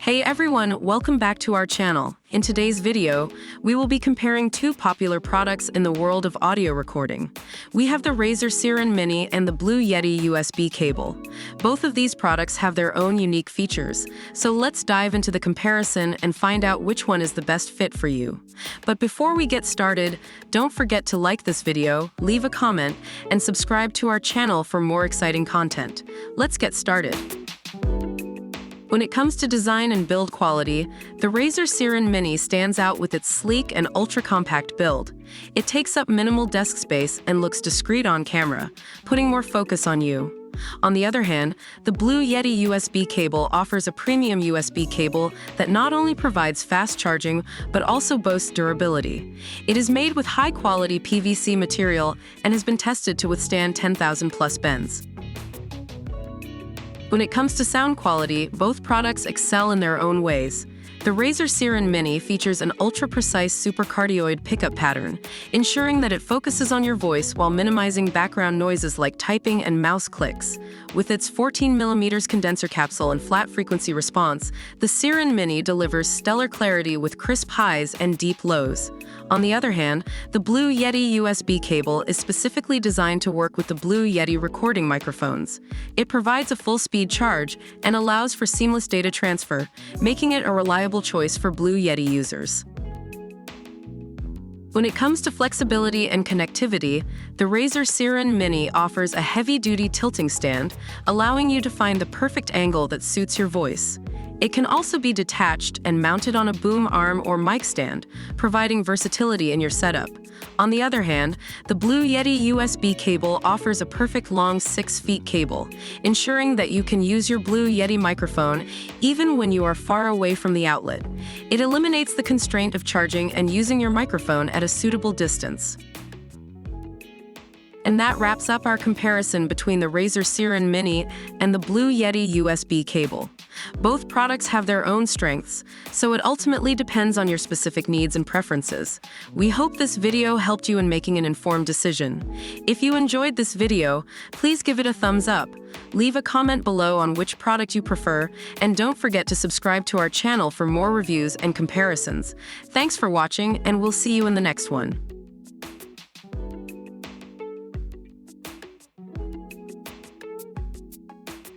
Hey everyone, welcome back to our channel. In today's video, we will be comparing two popular products in the world of audio recording. We have the Razer Seiren Mini and the Blue Yeti USB cable. Both of these products have their own unique features, so let's dive into the comparison and find out which one is the best fit for you. But before we get started, don't forget to like this video, leave a comment, and subscribe to our channel for more exciting content. Let's get started. When it comes to design and build quality, the Razer Seiren Mini stands out with its sleek and ultra-compact build. It takes up minimal desk space and looks discreet on camera, putting more focus on you. On the other hand, the Blue Yeti USB cable offers a premium USB cable that not only provides fast charging, but also boasts durability. It is made with high-quality PVC material and has been tested to withstand 10,000 plus bends. When it comes to sound quality, both products excel in their own ways. The Razer Seiren Mini features an ultra-precise supercardioid pickup pattern, ensuring that it focuses on your voice while minimizing background noises like typing and mouse clicks. With its 14mm condenser capsule and flat frequency response, the Seiren Mini delivers stellar clarity with crisp highs and deep lows. On the other hand, the Blue Yeti USB cable is specifically designed to work with the Blue Yeti recording microphones. It provides a full-speed charge and allows for seamless data transfer, making it a reliable choice for Blue Yeti users. When it comes to flexibility and connectivity, the Razer Seiren Mini offers a heavy-duty tilting stand, allowing you to find the perfect angle that suits your voice. It can also be detached and mounted on a boom arm or mic stand, providing versatility in your setup. On the other hand, the Blue Yeti USB cable offers a perfect long 6 feet cable, ensuring that you can use your Blue Yeti microphone even when you are far away from the outlet. It eliminates the constraint of charging and using your microphone at a suitable distance. And that wraps up our comparison between the Razer Seiren Mini and the Blue Yeti USB cable. Both products have their own strengths, so it ultimately depends on your specific needs and preferences. We hope this video helped you in making an informed decision. If you enjoyed this video, please give it a thumbs up. Leave a comment below on which product you prefer, and don't forget to subscribe to our channel for more reviews and comparisons. Thanks for watching, and we'll see you in the next one.